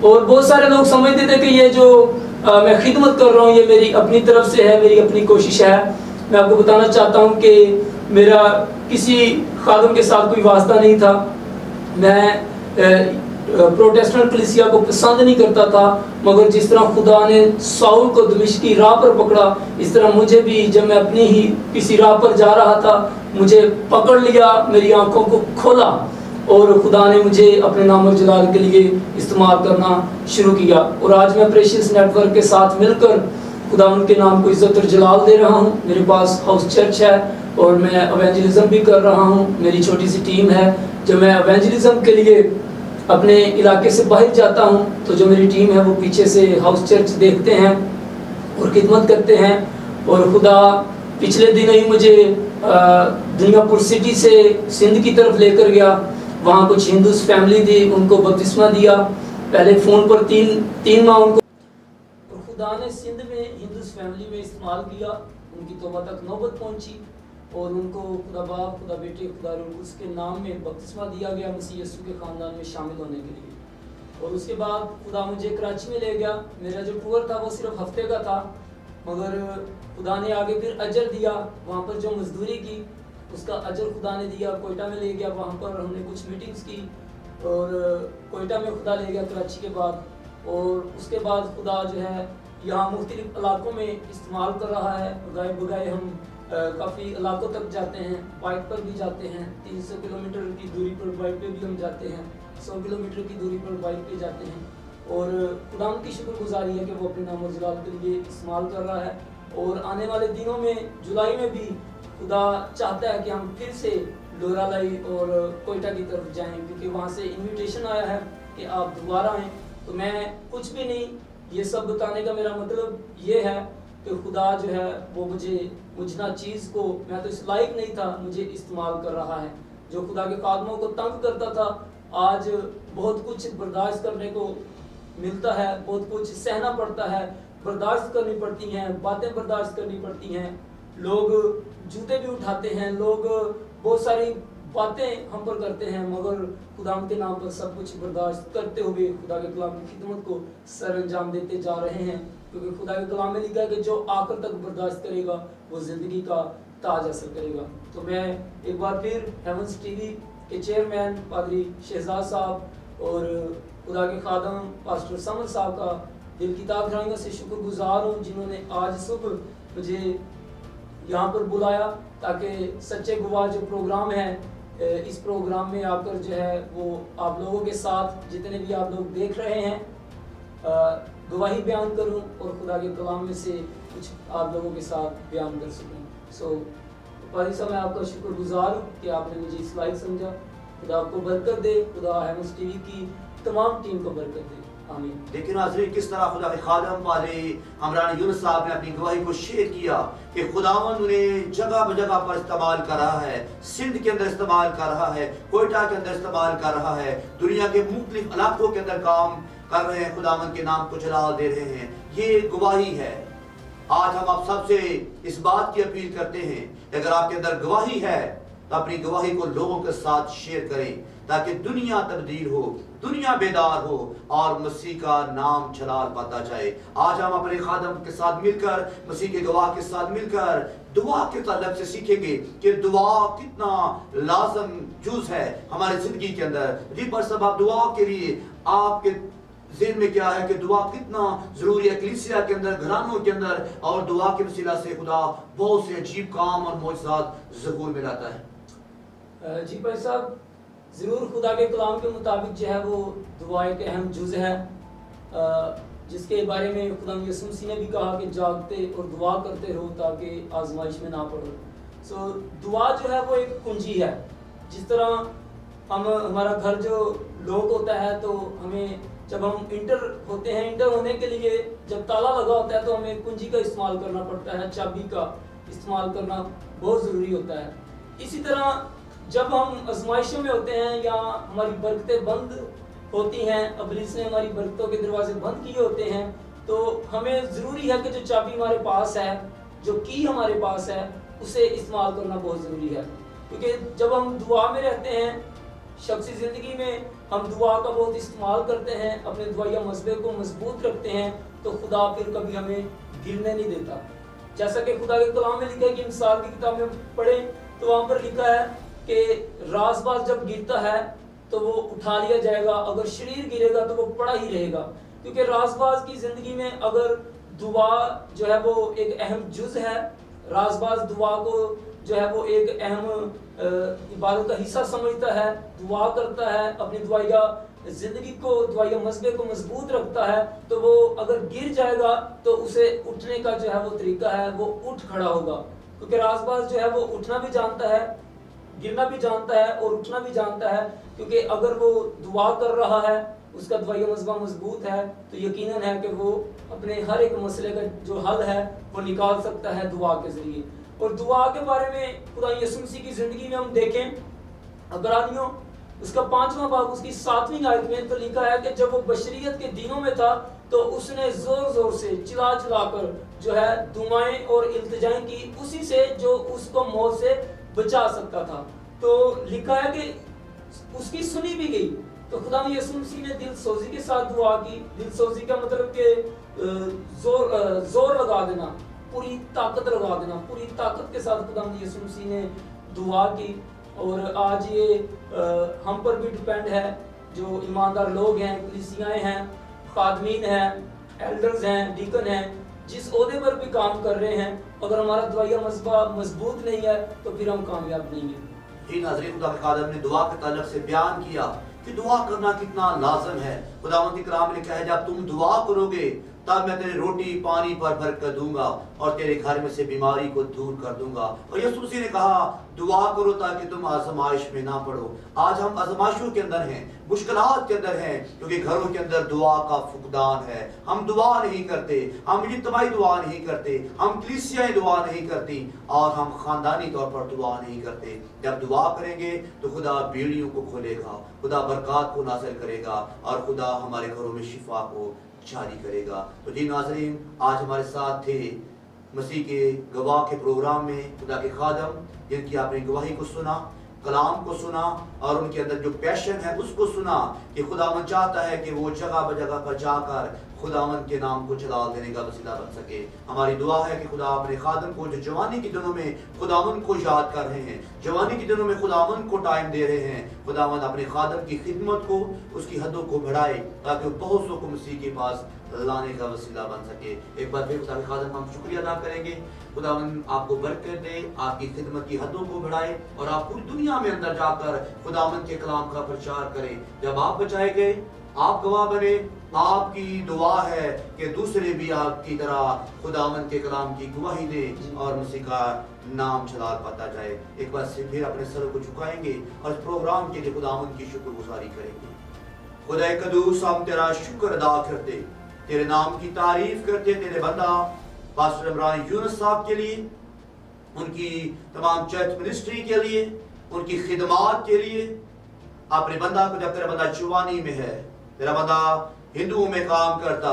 اور بہت سارے لوگ سمجھتے تھے کہ یہ جو میں خدمت کر رہا ہوں یہ میری اپنی طرف سے ہے, میری اپنی کوشش ہے. میں آپ کو بتانا چاہتا ہوں کہ میرا کسی خادم کے ساتھ کوئی واسطہ نہیں تھا. میں پروٹیسٹنٹ کلیسیا کو پسند نہیں کرتا تھا, مگر جس طرح خدا نے ساؤل کو دمشق کی راہ پر پکڑا, اس طرح مجھے بھی جب میں اپنی ہی کسی راہ پر جا رہا تھا مجھے پکڑ لیا, میری آنکھوں کو کھولا اور خدا نے مجھے اپنے نام و جلال کے لیے استعمال کرنا شروع کیا. اور آج میں پریشیس نیٹ ورک کے ساتھ مل کر خدا ان کے نام کو عزت اور جلال دے رہا ہوں. میرے پاس ہاؤس چرچ ہے اور میں ایونجلزم بھی کر رہا ہوں. میری چھوٹی سی ٹیم ہے. جب میں ایونجلزم کے لیے اپنے علاقے سے باہر جاتا ہوں تو جو میری ٹیم ہے وہ پیچھے سے ہاؤس چرچ دیکھتے ہیں اور خدمت کرتے ہیں. اور خدا پچھلے دن ہی مجھے دنیا پور سٹی سے سندھ کی طرف لے کر گیا. وہاں کچھ ہندوز فیملی تھی, ان کو بپتسمہ دیا. پہلے فون پر تین ماہ ان کو, اور خدا نے سندھ میں ہندوز فیملی میں استعمال کیا. ان کی توبہ تک نوبت پہنچی اور ان کو خدا باپ, خدا بیٹے, خدا روح القدس کے نام میں بپتسمہ دیا گیا مسیح یسوع کے خاندان میں شامل ہونے کے لیے. اور اس کے بعد خدا مجھے کراچی میں لے گیا. میرا جو ٹور تھا وہ صرف ہفتے کا تھا, مگر خدا نے آگے پھر اجر دیا. وہاں پر جو مزدوری کی اس کا اجر خدا نے دیا. کوئٹہ میں لے گیا, وہاں پر ہم نے کچھ میٹنگز کی اور کوئٹہ میں خدا لے گیا کراچی کے بعد. اور اس کے بعد خدا جو ہے یہاں مختلف علاقوں میں استعمال کر رہا ہے. گائے بگائے ہم کافی علاقوں تک جاتے ہیں, بائک پر بھی جاتے ہیں. 300 کلومیٹر کی دوری پر بائک پہ بھی ہم جاتے ہیں, 100 کلومیٹر کی دوری پر بائک پہ جاتے ہیں. اور خدا ان کی شکر گزاری ہے کہ وہ اپنے نام و جلال کے لیے استعمال کر رہا ہے. اور آنے والے دنوں میں جولائی میں بھی خدا چاہتا ہے کہ ہم پھر سے لورا لائی اور کوئٹہ کی طرف جائیں, کیونکہ وہاں سے انویٹیشن آیا ہے کہ آپ دوبارہ آئیں. تو میں کچھ بھی نہیں, یہ سب بتانے کا میرا مطلب یہ ہے کہ خدا جو ہے وہ مجھنا چیز کو, میں تو اس لائق نہیں تھا, مجھے استعمال کر رہا ہے. جو خدا کے قدموں کو تنگ کرتا تھا آج بہت کچھ برداشت کرنے کو ملتا ہے, بہت کچھ سہنا پڑتا ہے, برداشت کرنی پڑتی ہیں, باتیں برداشت کرنی پڑتی ہیں. لوگ جوتے بھی اٹھاتے ہیں, لوگ بہت ساری باتیں ہم پر کرتے ہیں, مگر خدا کے نام پر سب کچھ برداشت کرتے ہوئے خدا کے کلام کی خدمت کو سر انجام دیتے جا رہے ہیں. کیونکہ خدا کے کلام میں لکھا ہے کہ جو آخر تک برداشت کرے گا وہ زندگی کا تاج حاصل کرے گا. تو میں ایک بار پھر ہیونز ٹی وی کے چیئرمین پادری شہزاد صاحب اور خدا کے خادم پاسٹر سمر صاحب کا دل کی تہ گہرائیوں سے شکر گزار ہوں, جنہوں نے آج صبح مجھے یہاں پر بلایا تاکہ سچے گواہ جو پروگرام ہے, اس پروگرام میں آ کر جو ہے وہ آپ لوگوں کے ساتھ جتنے بھی آپ لوگ دیکھ رہے ہیں گواہی بیان کروں اور خدا کے کلام میں سے کچھ آپ لوگوں کے ساتھ بیان کر سکوں. سو پادری صاحب میں آپ کا شکر گزار ہوں کہ آپ نے مجھے اس لائق سمجھا. خدا آپ کو برکت دے, خدا ہیونز ٹی وی کی تمام ٹیم کو برکت دے. آمین. دیکھیں ناظرین کس طرح خدا کے خادم پادری عمران یونس صاحب نے اپنی گواہی کو شیئر کیا کہ خداوند انہیں جگہ بجگہ پر استعمال کر رہا ہے. سندھ کے اندر استعمال کر رہا ہے, کوئٹہ کے اندر استعمال کر رہا ہے, دنیا کے مختلف علاقوں کے اندر کام کر رہے ہیں, خداوند کے نام کو جلال دے رہے ہیں. یہ گواہی ہے. آج ہم آپ سب سے اس بات کی اپیل کرتے ہیں کہ اگر آپ کے اندر گواہی ہے تو اپنی گواہی کو لوگوں کے ساتھ شیئر کریں تاکہ دنیا تبدیل ہو, دنیا بیدار ہو اور مسیح کا نام جلال پاتا جائے. آج ہم اپنے خادم کے ساتھ مل کر, مسیح کے گواہ کے ساتھ مل کر دعا کے تعلق سے سیکھیں گے کہ دعا کتنا لازم جز ہے ہماری زندگی کے اندر. جی پر سب آپ دعا کے لیے آپ کے ذہن میں کیا ہے کہ دعا کتنا ضروری ہے کلیسیا کے اندر, گھرانوں کے اندر, اور دعا کے وسیلہ سے خدا بہت سے عجیب کام اور معجزات ظہور میں لاتا ہے. جی بھائی صاحب, ضرور خدا کے کلام کے مطابق جو ہے وہ دعا ایک اہم جز ہے, جس کے بارے میں خدا یسوع مسیح نے بھی کہا کہ جاگتے اور دعا کرتے رہو تاکہ آزمائش میں نہ پڑو. سو دعا جو ہے وہ ایک کنجی ہے. جس طرح ہمارا گھر جو لوک ہوتا ہے تو ہمیں جب ہم انٹر ہوتے ہیں, انٹر ہونے کے لیے جب تالا لگا ہوتا ہے تو ہمیں کنجی کا استعمال کرنا پڑتا ہے, چابی کا استعمال کرنا بہت ضروری ہوتا ہے. اسی طرح جب ہم آزمائشوں میں ہوتے ہیں یا ہماری برکتیں بند ہوتی ہیں, ابلیس نے ہماری برکتوں کے دروازے بند کیے ہوتے ہیں, تو ہمیں ضروری ہے کہ جو چابی ہمارے پاس ہے, جو کی ہمارے پاس ہے, اسے استعمال کرنا بہت ضروری ہے. کیونکہ جب ہم دعا میں رہتے ہیں شخصی زندگی میں ہم دعا کا بہت استعمال کرتے ہیں، اپنے دعائیہ مذہبے کو مضبوط رکھتے ہیں، تو خدا پھر کبھی ہمیں گرنے نہیں دیتا۔ جیسا کہ خدا کے کلام میں لکھا ہے کہ مثال کی کتاب میں پڑھیں تو وہاں پر لکھا ہے کہ راز باز جب گرتا ہے تو وہ اٹھا لیا جائے گا، اگر شریر گرے گا تو وہ پڑا ہی رہے گا، کیونکہ راز باز کی زندگی میں اگر دعا جو ہے وہ ایک اہم جز ہے، راز باز دعا کو جو ہے وہ ایک اہم عبادت کا حصہ سمجھتا ہے، دعا کرتا ہے، اپنی دعائیہ زندگی کو، دعائیہ مذہبے کو مضبوط رکھتا ہے، تو وہ اگر گر جائے گا تو اسے اٹھنے کا جو ہے وہ طریقہ ہے وہ اٹھ کھڑا ہوگا، کیونکہ راز باز جو ہے وہ اٹھنا بھی جانتا ہے، گرنا بھی جانتا ہے اور اٹھنا بھی جانتا ہے، کیونکہ اگر وہ دعا کر رہا ہے، اس کا دعائیہ مذہبہ مضبوط ہے، تو یقیناً ہے کہ وہ اپنے ہر ایک مسئلے کا جو حل ہے وہ نکال سکتا ہے دعا کے ذریعے۔ اور دعا کے بارے میں خدا یسوع مسیح کی زندگی میں ہم دیکھیں، عبرانیوں اس کا 5واں باب اس کی 7ویں آیت میں تو لکھا ہے کہ جب وہ بشریت کے دنوں میں تھا تو اس نے زور زور سے چلا چلا کر جو ہے دعائیں اور التجائیں کی اسی سے جو اس کو موت سے بچا سکتا تھا۔ تو لکھا ہے کہ اس کی سنی بھی گئی، تو خدا یسوع مسیح نے دل سوزی کے ساتھ دعا کی۔ دل سوزی کا مطلب کہ زور لگا دینا، پوری طاقت لگا دینا، پوری طاقت کے ساتھ خدا یسوع مسیح نے دعا کی۔ اور آج یہ ہم پر بھی ڈیپینڈ ہے، جو ایماندار لوگ ہیں، کلیسیاں ہیں، خادمین ہیں، ایلڈرز ہیں، ڈیکن ہیں، جس عہدے پر بھی کام کر رہے ہیں، اگر ہمارا دعائیہ مذہبہ مضبوط نہیں ہے تو پھر ہم کامیاب نہیں ہیں۔ جی ناظرین، خدا کے خادم نے دعا کے تعلق سے بیان کیا کہ دعا کرنا کتنا لازم ہے۔ خداوند کے کلام نے کہا ہے جب تم دعا کرو گے تب میں تیرے روٹی پانی پر برکت دوں گا اور تیرے گھر میں سے بیماری کو دور کر دوں گا۔ اور یسوع مسیح نے کہا دعا کرو تاکہ تم آزمائش میں نہ پڑو۔ آج ہم آزمائشوں کے اندر ہیں، مشکلات کے اندر ہیں، کیونکہ گھروں کے اندر دعا کا فقدان ہے۔ ہم دعا نہیں کرتے، ہم اجتماعی دعا نہیں کرتے، ہم کلیسیائی دعا نہیں کرتی، اور ہم خاندانی طور پر دعا نہیں کرتے۔ جب دعا کریں گے تو خدا بیڑیوں کو کھولے گا، خدا برکات کو نازل کرے گا، اور خدا ہمارے گھروں میں شفا کو جاری کرے گا۔ تو جی ناظرین، آج ہمارے ساتھ تھے مسیح کے گواہ کے پروگرام میں خدا کے خادم، جن کی آپ نے گواہی کو سنا، کلام کو سنا، اور ان کے اندر جو پیشن ہے اس کو سنا کہ خداوند چاہتا ہے کہ وہ جگہ بجگہ پر جا کر خداوند کے نام کو جلال دینے کا وسیلہ بن سکے۔ ہماری دعا ہے کہ خدا اپنے خادم کو جو جوانی کے دنوں میں خداوند کو یاد کر رہے ہیں، جوانی کے دنوں میں خداوند کو ٹائم دے رہے ہیں، خداوند اپنے خادم کی خدمت کو، اس کی حدوں کو بڑھائے تاکہ وہ بہت سو کو مسیح کے پاس لانے کا وسیلہ بن سکے۔ ایک بار پھر خدا کے خادم ہم شکریہ ادا کریں گے۔ خداوند آپ کو برکت دے، آپ کی خدمت کی حدوں کو بڑھائے، اور آپ پوری دنیا میں اندر جا کر خداوند کے کلام کا پرچار کریں۔ جب آپ بچائے گئے، آپ گواہ بنے، آپ کی دعا ہے کہ دوسرے بھی آپ کی طرح خداوند کے کلام کی گواہی دیں اور مسیح کا نام جلال پاتا جائے۔ ایک بار سے پھر اپنے سر کو جھکائیں گے اور اس پروگرام کے لیے خداوند کی شکر گزاری کریں گے۔ خدا قدوس، ہم تیرا شکر ادا کرتے، تیرے نام کی تعریف کرتے، تیرے بندہ پاسٹر عمران یونس صاحب کے لیے، ان کی تمام چرچ منسٹری کے لیے، ان کی خدمات کے لیے۔ اپنے بندہ کو، جب تیرا بندہ جوانی میں ہے، تیرا بندہ ہندوؤں میں کام کرتا،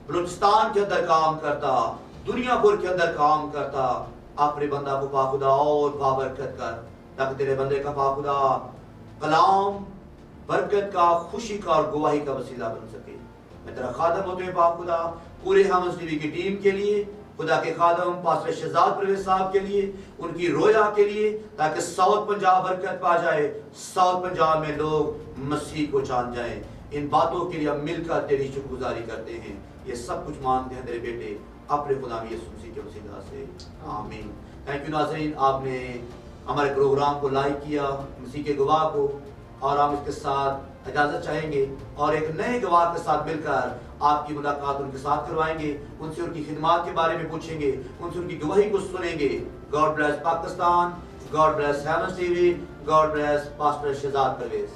بلوچستان کے اندر کام کرتا، دنیا بھر کے اندر کام کرتا، اپنے بندہ کو پاک خدا اور بابرکت کر، تاکہ تیرے بندے کا پاک خدا کلام برکت کا، خوشی کا اور گواہی کا وسیلہ بن سکے۔ میں تیرا خادم ہوتے ہیں پاک خدا، پورے ہمس ٹی وی کی ٹیم کے لیے، خدا کے خادم پاسٹر شہزاد پرویز صاحب کے لیے، ان کی رویا کے لیے، تاکہ ساؤتھ پنجاب برکت پا جائے، ساؤتھ پنجاب میں لوگ مسیح کو جان جائیں۔ ان باتوں کے لیے ہم مل کر تیری شکر گزاری کرتے ہیں۔ یہ سب کچھ مانتے ہیں تیرے بیٹے اپنے خدا یسوع مسیح کے وسیلہ سے، آمین۔ تھینک یو ناظرین، آپ نے ہمارے پروگرام کو لائک کیا، مسیح کے گواہ کو، اور ہم اس کے ساتھ اجازت چاہیں گے اور ایک نئے گواہ کے ساتھ مل کر آپ کی ملاقات ان کے ساتھ کروائیں گے، ان سے ان کی خدمات کے بارے میں پوچھیں گے، ان سے ان کی گواہی کو سنیں گے۔ God bless Pakistan, God bless Hames TV وی، God bless pastor Shahzad Pervez.